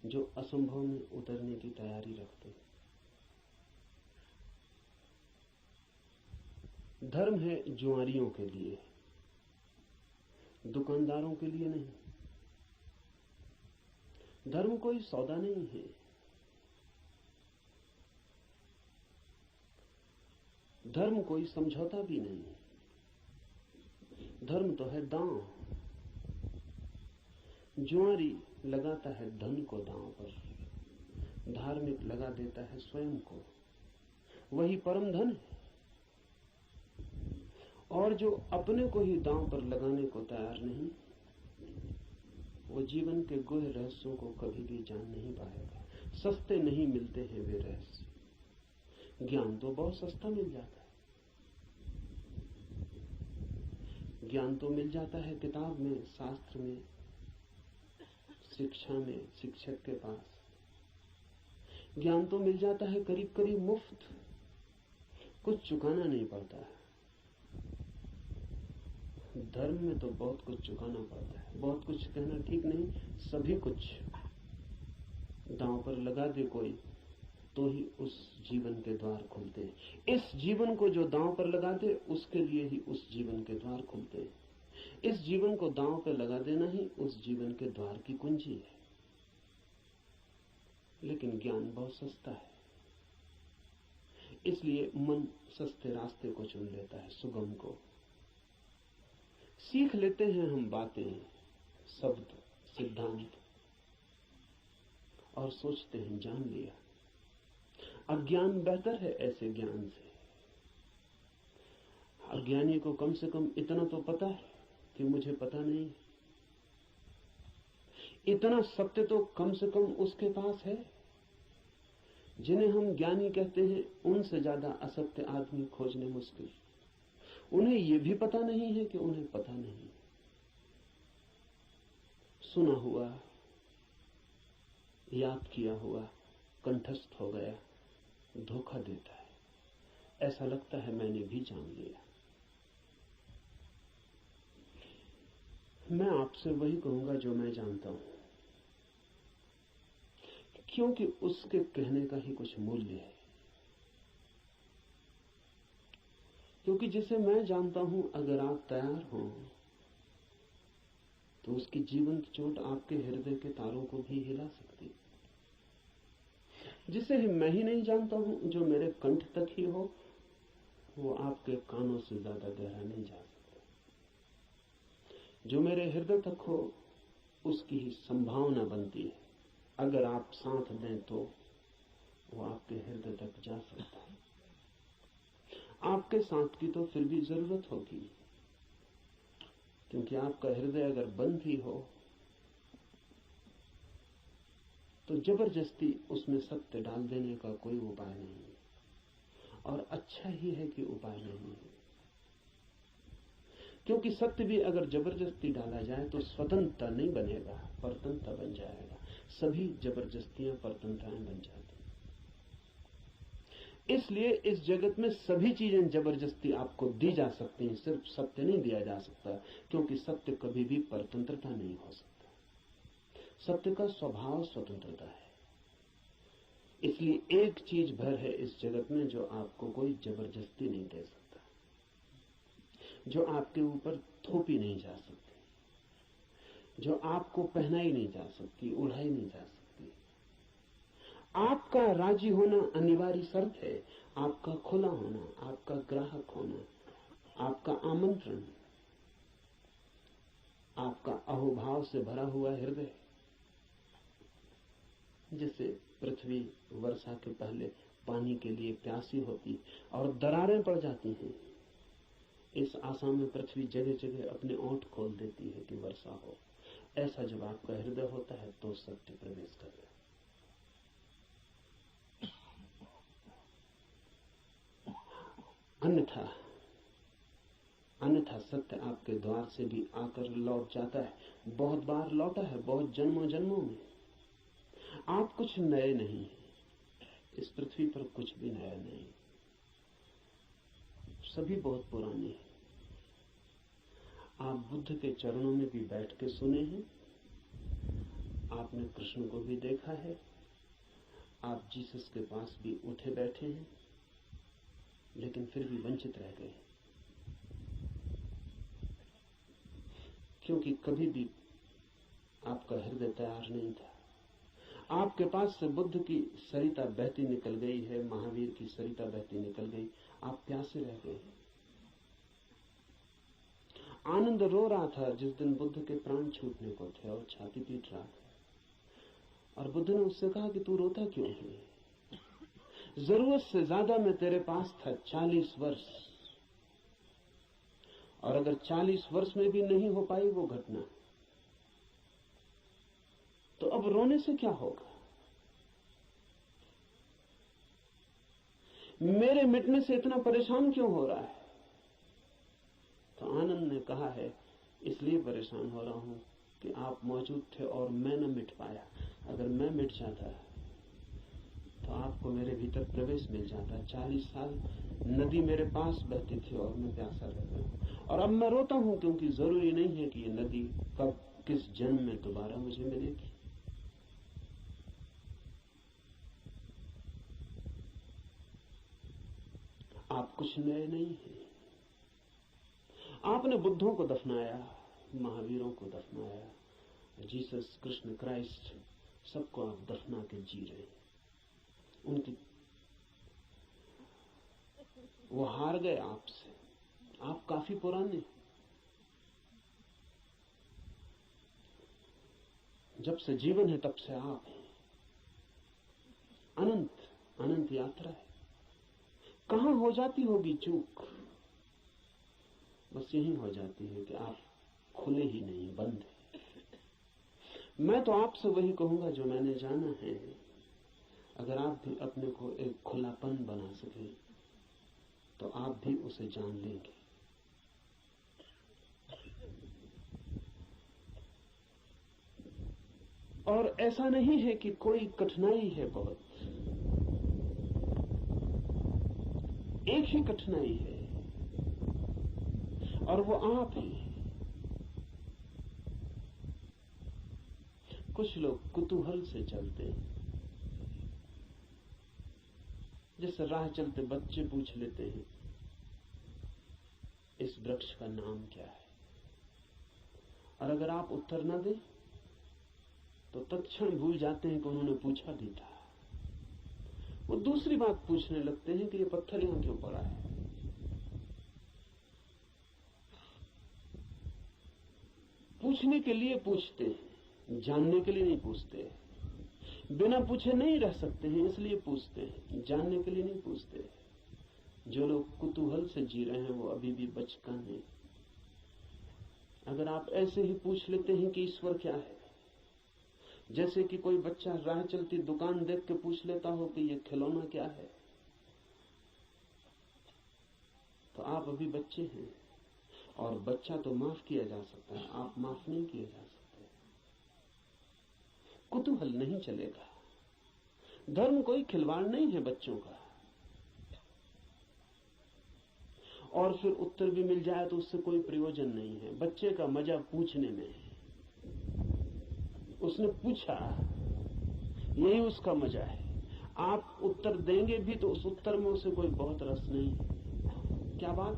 जो असंभव में उतरने की तैयारी रखते हैं। धर्म है जुआरियों के लिए, दुकानदारों के लिए नहीं। धर्म कोई सौदा नहीं है। धर्म कोई समझौता भी नहीं। धर्म तो है दांव। जुआरी लगाता है धन को दांव पर, धार्मिक लगा देता है स्वयं को। वही परम धन है। और जो अपने को ही दांव पर लगाने को तैयार नहीं, वो जीवन के गुह रहस्यों को कभी भी जान नहीं पाएगा। सस्ते नहीं मिलते हैं वे रहस्य। ज्ञान तो बहुत सस्ता मिल जाता है। ज्ञान तो मिल जाता है किताब में, शास्त्र में, शिक्षा में, शिक्षक के पास। ज्ञान तो मिल जाता है करीब करीब मुफ्त, कुछ चुकाना नहीं पड़ता है। धर्म में तो बहुत कुछ चुकाना पड़ता है। बहुत कुछ कहना ठीक नहीं, सभी कुछ दांव पर लगा दे कोई, तो ही उस जीवन के द्वार खुलते हैं। इस जीवन को जो दांव पर लगा दे, उसके लिए ही उस जीवन के द्वार खुलते हैं। इस जीवन को दांव पर लगा देना ही उस जीवन के द्वार की कुंजी है। लेकिन ज्ञान बहुत सस्ता है, इसलिए मन सस्ते रास्ते को चुन लेता है, सुगम को। सीख लेते हैं हम बातें, शब्द, सिद्धांत, और सोचते हैं जान लिया। अज्ञान बेहतर है ऐसे ज्ञान से। अज्ञानी को कम से कम इतना तो पता है कि मुझे पता नहीं। इतना सत्य तो कम से कम उसके पास है। जिन्हें हम ज्ञानी कहते हैं, उनसे ज्यादा असत्य आदमी खोजने मुश्किल। उन्हें यह भी पता नहीं है कि उन्हें पता नहीं। सुना हुआ, याद किया हुआ, कंठस्थ हो गया, धोखा देता है। ऐसा लगता है मैंने भी जान लिया। मैं आपसे वही कहूंगा जो मैं जानता हूं, क्योंकि उसके कहने का ही कुछ मूल्य है। क्योंकि जिसे मैं जानता हूं, अगर आप तैयार हो तो उसकी जीवंत चोट आपके हृदय के तारों को भी हिला सकती। जिसे मैं ही नहीं जानता हूं, जो मेरे कंठ तक ही हो, वो आपके कानों से ज्यादा गहरा नहीं जा सकता। जो मेरे हृदय तक हो, उसकी ही संभावना बनती है। अगर आप साथ दें तो वो आपके हृदय तक जा सकता है। आपके साथ की तो फिर भी जरूरत होगी, क्योंकि आपका हृदय अगर बंद ही हो तो जबरदस्ती उसमें सत्य डाल देने का कोई उपाय नहीं है। और अच्छा ही है कि उपाय नहीं है, क्योंकि सत्य भी अगर जबरदस्ती डाला जाए तो स्वतंत्रता नहीं बनेगा, परतंत्रता बन जाएगा। सभी जबरदस्तियां परतंत्रताएं बन जाती। इसलिए इस जगत में सभी चीजें जबरदस्ती आपको दी जा सकती हैं, सिर्फ सत्य नहीं दिया जा सकता, क्योंकि सत्य कभी भी परतंत्रता नहीं हो सकता। सत्य का स्वभाव स्वतंत्रता है। इसलिए एक चीज भर है इस जगत में जो आपको कोई जबरदस्ती नहीं दे सकता, जो आपके ऊपर थोपी नहीं जा सकती, जो आपको पहनाई नहीं जा सकती, उड़ाई नहीं जा सकती। आपका राजी होना अनिवार्य शर्त है। आपका खुला होना, आपका ग्राहक होना, आपका आमंत्रण, आपका अहोभाव से भरा हुआ हृदय। जैसे पृथ्वी वर्षा के पहले पानी के लिए प्यासी होती और दरारें पड़ जाती हैं, इस आशा में पृथ्वी जगह जगह अपने ओंठ खोल देती है कि वर्षा हो। ऐसा जब आपका हृदय होता है तो सत्य प्रवेश कर रहा है। अन्यथा सत्य आपके द्वार से भी आकर लौट जाता है। बहुत बार लौटा है, बहुत जन्मों जन्मों में। आप कुछ नए नहीं, इस पृथ्वी पर कुछ भी नया नहीं, सभी बहुत पुराने हैं। आप बुद्ध के चरणों में भी बैठ के सुने हैं, आपने कृष्ण को भी देखा है, आप जीसस के पास भी उठे बैठे हैं, लेकिन फिर भी वंचित रह गए, क्योंकि कभी भी आपका हृदय तैयार नहीं था। आपके पास से बुद्ध की सरिता बहती निकल गई है, महावीर की सरिता बहती निकल गई, आप प्यासे रह गए। आनंद रो रहा था जिस दिन बुद्ध के प्राण छूटने को थे और छाती पीट रहा था, और बुद्ध ने उससे कहा कि तू रोता क्यों है? जरूरत से ज्यादा मैं तेरे पास था 40 वर्ष, और अगर 40 वर्ष में भी नहीं हो पाई वो घटना, तो अब रोने से क्या होगा? मेरे मिटने से इतना परेशान क्यों हो रहा है? तो आनंद ने कहा है, इसलिए परेशान हो रहा हूं कि आप मौजूद थे और मैं न मिट पाया। अगर मैं मिट जाता तो आपको मेरे भीतर प्रवेश मिल जाता। 40 साल नदी मेरे पास बहती थी और मैं प्यासा रह गया, और अब मैं रोता हूं क्योंकि जरूरी नहीं है कि ये नदी कब किस जन्म में दोबारा मुझे मिलेगी। आप कुछ नए नहीं हैं। आपने बुद्धों को दफनाया, महावीरों को दफनाया, जीसस, कृष्ण, क्राइस्ट, सबको आप दफना के जी रहे हैं। उनकी वो हार गए आपसे। आप काफी पुराने, जब से जीवन है तब से आप हैं। अनंत अनंत यात्रा है। कहां हो जाती होगी चूक? बस यही हो जाती है कि आप खुले ही नहीं, बंद है। मैं तो आपसे वही कहूंगा जो मैंने जाना है। अगर आप भी अपने को एक खुलापन बना सके तो आप भी उसे जान लेंगे। और ऐसा नहीं है कि कोई कठिनाई है बहुत, एक ही कठिनाई है और वो आप हैं। कुछ लोग कुतूहल से चलते हैं, जैसे राह चलते बच्चे पूछ लेते हैं इस वृक्ष का नाम क्या है, और अगर आप उत्तर न दें तो तत्क्षण भूल जाते हैं कि उन्होंने पूछा भी था। वो दूसरी बात पूछने लगते हैं कि ये पत्थर यहां क्यों पड़ा है। पूछने के लिए पूछते हैं, जानने के लिए नहीं पूछते। बिना पूछे नहीं रह सकते हैं, इसलिए पूछते हैं, जानने के लिए नहीं पूछते। जो लोग कुतूहल से जी रहे हैं वो अभी भी बचकाने हैं। अगर आप ऐसे ही पूछ लेते हैं कि ईश्वर क्या है, जैसे कि कोई बच्चा राह चलती दुकान देख के पूछ लेता हो कि ये खिलौना क्या है, तो आप अभी बच्चे हैं। और बच्चा तो माफ किया जा सकता है, आप माफ नहीं किए जा सकते। कुतूहल नहीं चलेगा। धर्म कोई खिलवाड़ नहीं है बच्चों का। और फिर उत्तर भी मिल जाए तो उससे कोई प्रयोजन नहीं है। बच्चे का मजा पूछने में है। उसने पूछा, यही उसका मजा है। आप उत्तर देंगे भी तो उस उत्तर में उसे कोई बहुत रस नहीं है। क्या बात?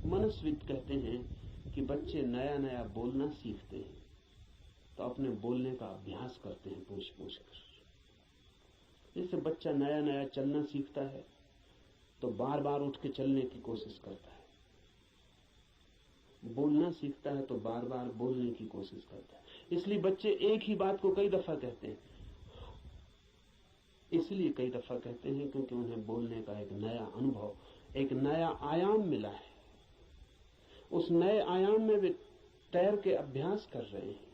मनस्विद कहते हैं कि बच्चे नया नया बोलना सीखते हैं तो अपने बोलने का अभ्यास करते हैं पूछ पूछ कर। जैसे बच्चा नया नया चलना सीखता है तो बार बार उठ के चलने की कोशिश करता है, बोलना सीखता है तो बार बार बोलने की कोशिश करता है। इसलिए बच्चे एक ही बात को कई दफा कहते हैं। इसलिए कई दफा कहते हैं क्योंकि उन्हें बोलने का एक नया अनुभव, एक नया आयाम मिला है। उस नए आयाम में वे तैर के अभ्यास कर रहे हैं।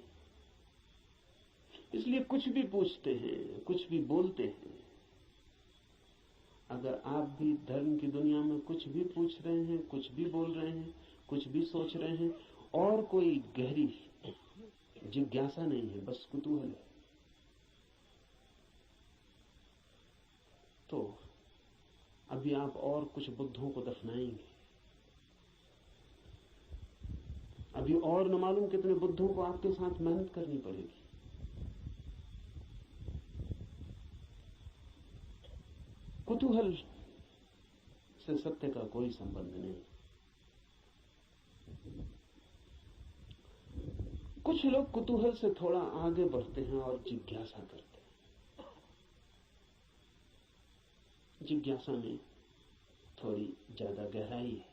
इसलिए कुछ भी पूछते हैं, कुछ भी बोलते हैं। अगर आप भी धर्म की दुनिया में कुछ भी पूछ रहे हैं, कुछ भी बोल रहे हैं, कुछ भी सोच रहे हैं, और कोई गहरी जिज्ञासा नहीं है, बस कुतूहल है, तो अभी आप और कुछ बुद्धों को दफनाएंगे। अभी और न मालूम कितने बुद्धों को आपके साथ मेहनत करनी पड़ेगी। कुतूहल से सत्य का कोई संबंध नहीं। कुछ लोग कुतूहल से थोड़ा आगे बढ़ते हैं और जिज्ञासा करते हैं। जिज्ञासा में थोड़ी ज्यादा गहराई है,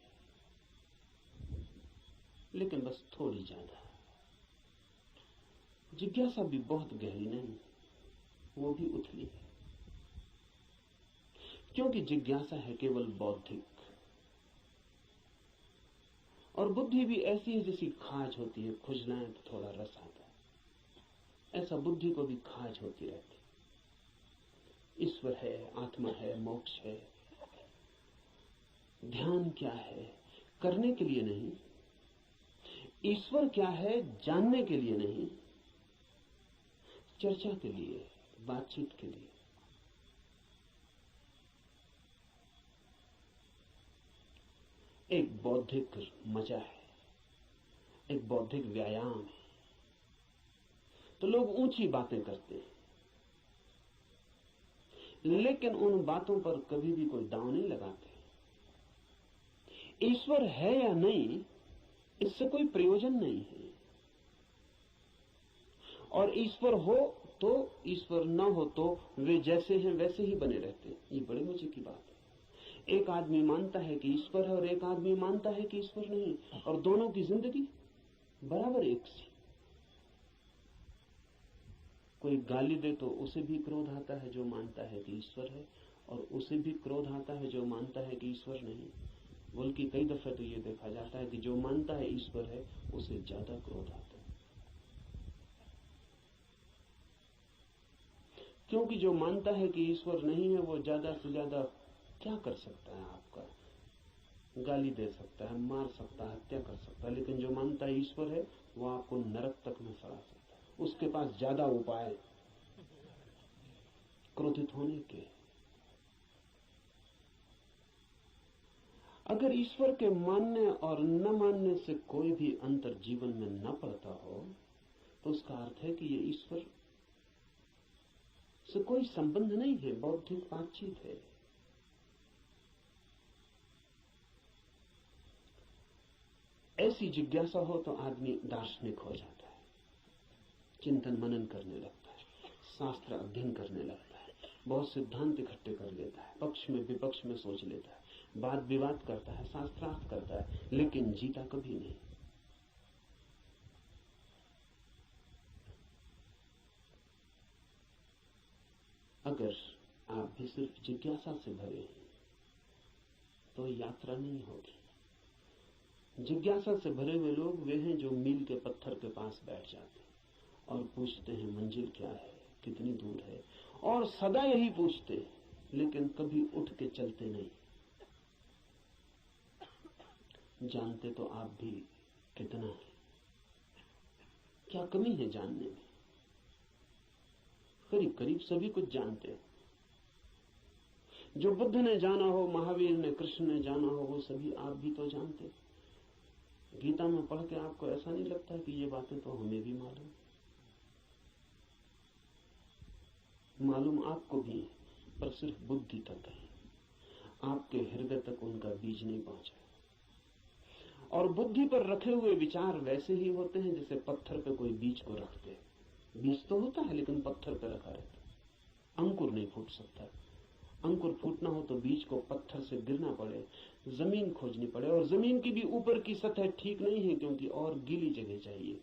लेकिन बस थोड़ी ज्यादा। जिज्ञासा भी बहुत गहरी नहीं, वो भी उथली है, क्योंकि जिज्ञासा है केवल बौद्धिक, और बुद्धि भी ऐसी है जैसी खाज होती है, खुजलाएं तो थोड़ा रस आता है, ऐसा बुद्धि को भी खाज होती रहती। ईश्वर है, आत्मा है, मोक्ष है, ध्यान क्या है, करने के लिए नहीं। ईश्वर क्या है, जानने के लिए नहीं, चर्चा के लिए, बातचीत के लिए। एक बौद्धिक मजा है, एक बौद्धिक व्यायाम है। तो लोग ऊंची बातें करते हैं, लेकिन उन बातों पर कभी भी कोई दांव नहीं लगाते। ईश्वर है या नहीं, इससे कोई प्रयोजन नहीं है। और ईश्वर हो तो, ईश्वर न हो तो वे जैसे हैं वैसे ही बने रहते हैं। ये बड़े मजे की बात है। एक आदमी मानता है कि ईश्वर है और एक आदमी मानता है कि ईश्वर नहीं, और दोनों की जिंदगी बराबर एक सी। कोई गाली दे तो उसे भी क्रोध आता है जो मानता है कि ईश्वर है, और उसे भी क्रोध आता है जो मानता है कि ईश्वर नहीं। बल्कि कई दफे तो ये देखा जाता है कि जो मानता है ईश्वर है उसे ज्यादा क्रोध आता है, क्योंकि जो मानता है कि ईश्वर नहीं है वो ज्यादा से ज्यादा क्या कर सकता है? आपका गाली दे सकता है, मार सकता है, हत्या कर सकता है। लेकिन जो मानता है ईश्वर है वो आपको नरक तक में सड़ा सकता है। उसके पास ज्यादा उपाय क्रोधित होने के। अगर ईश्वर के मानने और न मानने से कोई भी अंतर जीवन में न पड़ता हो, तो उसका अर्थ है कि ये ईश्वर से कोई संबंध नहीं है, बौद्धिक बातचीत है। ऐसी जिज्ञासा हो तो आदमी दार्शनिक हो जाता है, चिंतन मनन करने लगता है, शास्त्र अध्ययन करने लगता है, बहुत सिद्धांत इकट्ठे कर लेता है, पक्ष में विपक्ष में सोच लेता है, वाद विवाद करता है, शास्त्रार्थ करता है, लेकिन जीता कभी नहीं। अगर आप भी सिर्फ जिज्ञासा से भरे हैं तो यात्रा नहीं होगी। जिज्ञासा से भरे हुए लोग वे हैं जो मील के पत्थर के पास बैठ जाते हैं और पूछते हैं मंजिल क्या है, कितनी दूर है, और सदा यही पूछते, लेकिन कभी उठ के चलते नहीं। जानते तो आप भी कितना है, क्या कमी है जानने में? करीब करीब सभी कुछ जानते हैं। जो बुद्ध ने जाना हो, महावीर ने, कृष्ण ने जाना हो, वो सभी आप भी तो जानते। गीता में पढ़ के आपको ऐसा नहीं लगता कि ये बातें तो हमें भी मालूम आपको भी, पर सिर्फ बुद्धि तक है, आपके हृदय तक उनका बीज नहीं पहुंचा। और बुद्धि पर रखे हुए विचार वैसे ही होते हैं जैसे पत्थर पे कोई बीज को रखते हैं। बीज तो होता है लेकिन पत्थर पे रखा रहता है, अंकुर नहीं फूट सकता। अंकुर फूटना हो तो बीज को पत्थर से गिरना पड़े, जमीन खोजनी पड़े, और जमीन की भी ऊपर की सतह ठीक नहीं है, क्योंकि और गीली जगह चाहिए।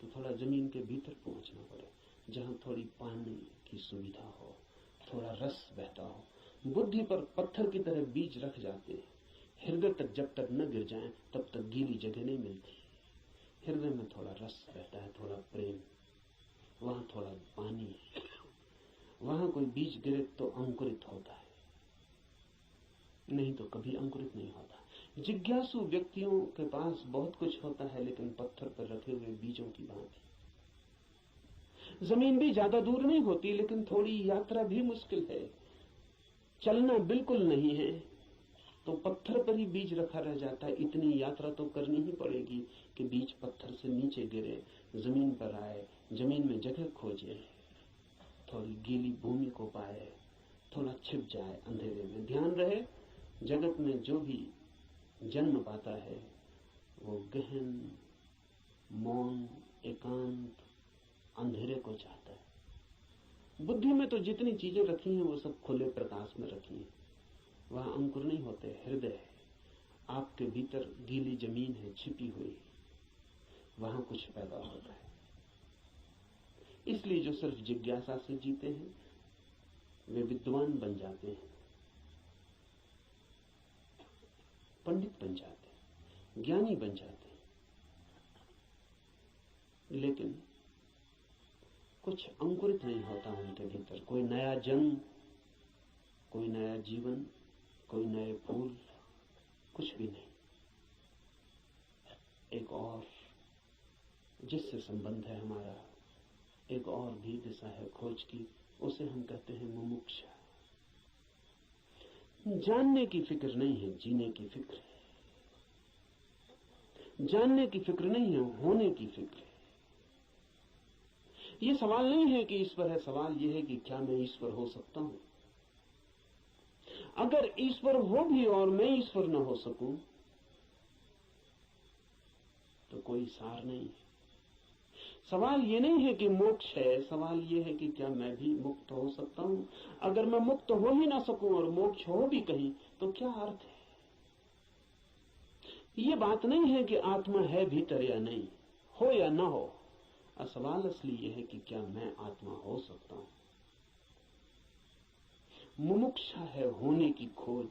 तो थोड़ा जमीन के भीतर पहुंचना पड़े, जहां थोड़ी पानी की सुविधा हो, थोड़ा रस बहता हो। बुद्धि पर पत्थर की तरह बीज रख जाते हैं, हृदय तक जब तक न गिर जाएं तब तक गीली जगह नहीं मिलती। हृदय में थोड़ा रस बहता है, थोड़ा प्रेम, वहां थोड़ा पानी, वहां कोई बीज गिरे तो अंकुरित होता है, नहीं तो कभी अंकुरित नहीं होता। जिज्ञासु व्यक्तियों के पास बहुत कुछ होता है, लेकिन पत्थर पर रखे हुए बीजों की भांति। जमीन भी ज्यादा दूर नहीं होती, लेकिन थोड़ी यात्रा भी मुश्किल है। चलना बिल्कुल नहीं है तो पत्थर पर ही बीज रखा रह जाता है। इतनी यात्रा तो करनी ही पड़ेगी कि बीज पत्थर से नीचे गिरे, जमीन पर आए, जमीन में जगह खोजे, थोड़ी गीली भूमि को पाए, थोड़ा छिप जाए अंधेरे में। ध्यान रहे, जगत में जो भी जन्म पाता है वो गहन, मौन, एकांत, अंधेरे को चाहता है। बुद्धि में तो जितनी चीजें रखी हैं वो सब खुले प्रकाश में रखी हैं। वहां अंकुर नहीं होते, हृदय है, आपके भीतर गीली जमीन है, छिपी हुई, वहां कुछ पैदा होता है। इसलिए जो सिर्फ जिज्ञासा से जीते हैं वे विद्वान बन जाते हैं, पंडित बन जाते हैं, ज्ञानी बन जाते हैं, लेकिन कुछ अंकुरित नहीं होता उनके भीतर। कोई नया जन्म, कोई नया जीवन, कोई नए फूल, कुछ भी नहीं। एक और जिससे संबंध है हमारा, एक और भी दिशा है खोज की, उसे हम कहते हैं मुमुक्षा। जानने की फिक्र नहीं है, जीने की फिक्र है। जानने की फिक्र नहीं है, होने की फिक्र है। ये सवाल नहीं है कि ईश्वर है, सवाल यह है कि क्या मैं ईश्वर हो सकता हूं। अगर ईश्वर हो भी और मैं ईश्वर न हो सकूं तो कोई सार नहीं है। सवाल ये नहीं है कि मोक्ष है, सवाल ये है कि क्या मैं भी मुक्त हो सकता हूं। अगर मैं मुक्त हो ही ना सकूं और मोक्ष हो भी कहीं तो क्या अर्थ है। ये बात नहीं है कि आत्मा है भीतर या नहीं, हो या ना हो। सवाल असली ये है कि क्या मैं आत्मा हो सकता हूं। मुमुक्षा है होने की खोज,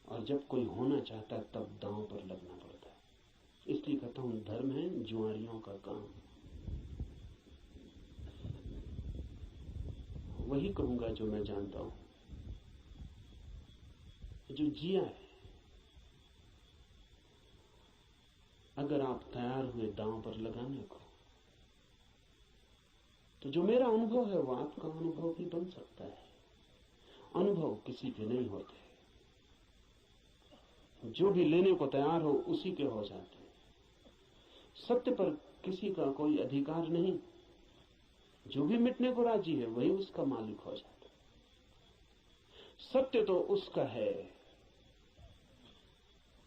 और जब कोई होना चाहता है तब दांव पर लगना पड़ता है। इसलिए कहता हूं धर्म है जुआरियों का काम। वही कहूंगा जो मैं जानता हूं, जो जिया है। अगर आप तैयार हुए दांव पर लगाने को, तो जो मेरा अनुभव है वो आपका अनुभव भी बन सकता है। अनुभव किसी के नहीं होते, जो भी लेने को तैयार हो उसी के हो जाते हैं। सत्य पर किसी का कोई अधिकार नहीं, जो भी मिटने को राजी है वही उसका मालिक हो जाता है। सत्य तो उसका है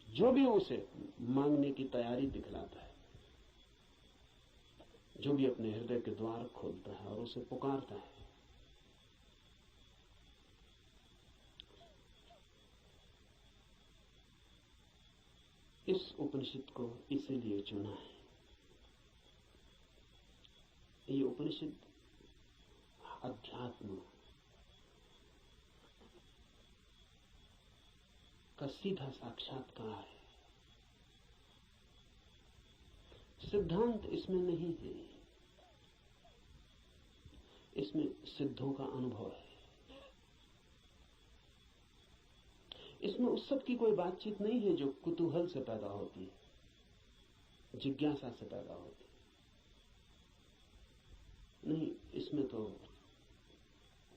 जो भी उसे मांगने की तैयारी दिखलाता है, जो भी अपने हृदय के द्वार खोलता है और उसे पुकारता है। इस उपनिषद को इसीलिए चुना है। ये उपनिषद अध्यात्म का सीधा साक्षात्कार है। सिद्धांत इसमें नहीं है, इसमें सिद्धों का अनुभव है। इसमें उस सब की कोई बातचीत नहीं है जो कुतूहल से पैदा होती है, जिज्ञासा से पैदा होती है। नहीं, इसमें तो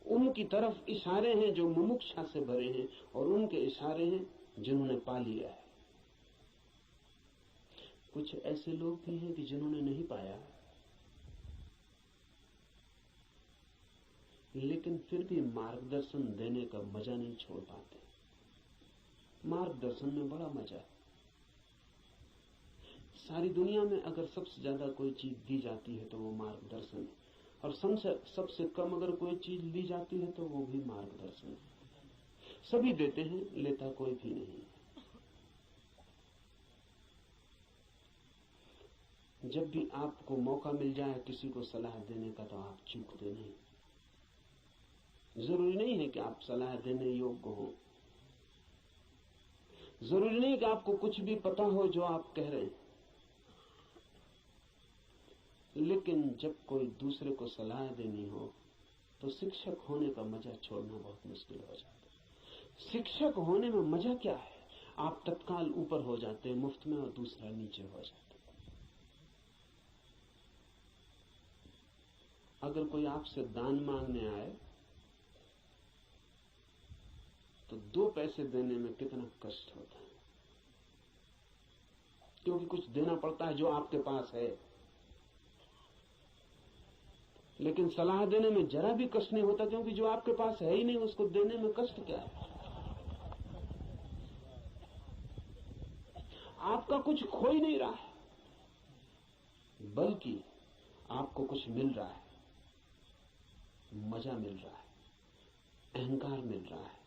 उनकी तरफ इशारे हैं जो मुमुक्षा से भरे हैं, और उनके इशारे हैं जिन्होंने पा लिया है। कुछ ऐसे लोग भी हैं कि जिन्होंने नहीं पाया, लेकिन फिर भी मार्गदर्शन देने का मजा नहीं छोड़ पाते। मार्गदर्शन में बड़ा मजा है। सारी दुनिया में अगर सबसे ज्यादा कोई चीज दी जाती है तो वो मार्गदर्शन है, और सबसे कम अगर कोई चीज ली जाती है तो वो भी मार्गदर्शन है। सभी देते हैं, लेता कोई भी नहीं। जब भी आपको मौका मिल जाए किसी को सलाह देने का तो आप चूकते नहीं। जरूरी नहीं है कि आप सलाह देने योग्य हो, जरूरी नहीं कि आपको कुछ भी पता हो जो आप कह रहे हैं, लेकिन जब कोई दूसरे को सलाह देनी हो तो शिक्षक होने का मजा छोड़ना बहुत मुश्किल हो जाता है। शिक्षक होने में मजा क्या है? आप तत्काल ऊपर हो जाते हैं मुफ्त में, और दूसरा नीचे हो जाता है। अगर कोई आपसे दान मांगने आए तो 2 पैसे देने में कितना कष्ट होता है, क्योंकि कुछ देना पड़ता है जो आपके पास है। लेकिन सलाह देने में जरा भी कष्ट नहीं होता, क्योंकि जो आपके पास है ही नहीं उसको देने में कष्ट क्या है। आपका कुछ खो ही नहीं रहा है, बल्कि आपको कुछ मिल रहा है, मजा मिल रहा है, अहंकार मिल रहा है।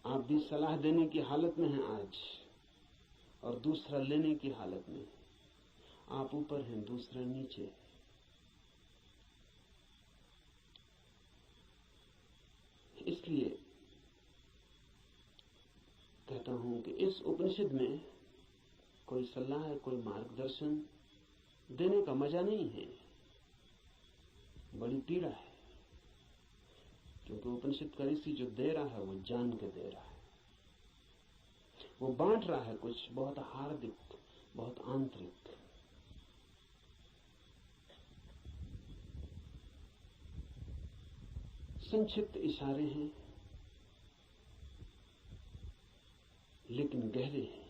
आप भी सलाह देने की हालत में हैं आज, और दूसरा लेने की हालत में। आप ऊपर हैं, दूसरा नीचे। इसलिए कहता हूं कि इस उपनिषद में कोई सलाह, कोई मार्गदर्शन देने का मजा नहीं है, बड़ी पीड़ा है। क्योंकि उपनिषद का ऋषि जो दे रहा है वो जान के दे रहा है, वो बांट रहा है कुछ बहुत हार्दिक, बहुत आंतरिक। संक्षिप्त इशारे हैं लेकिन गहरे हैं,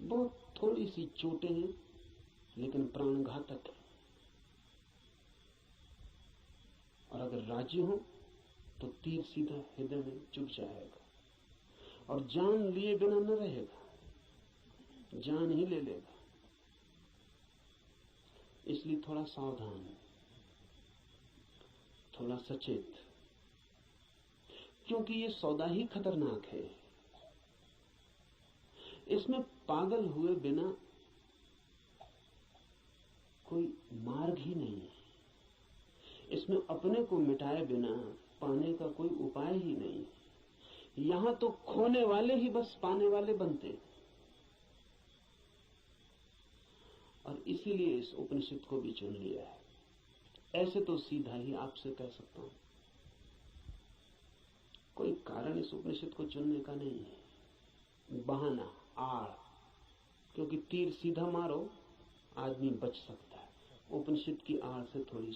बहुत थोड़ी सी चोटें हैं लेकिन प्राणघातक है। और अगर राजी हो तो तीर सीधा हृदय में चुभ जाएगा और जान लिए बिना न रहेगा, जान ही ले लेगा। इसलिए थोड़ा सावधान, थोड़ा सचेत, क्योंकि ये सौदा ही खतरनाक है। इसमें पागल हुए बिना कोई मार्ग ही नहीं है, इसमें अपने को मिटाए बिना पाने का कोई उपाय ही नहीं। यहां तो खोने वाले ही बस पाने वाले बनते। और इसीलिए इस उपनिषद को भी चुन लिया है। ऐसे तो सीधा ही आपसे कह सकता हूं, कोई कारण इस उपनिषद को चुनने का नहीं है, बहाना, आड़। क्योंकि तीर सीधा मारो आदमी बच सकता है, उपनिषद की आड़ से थोड़ी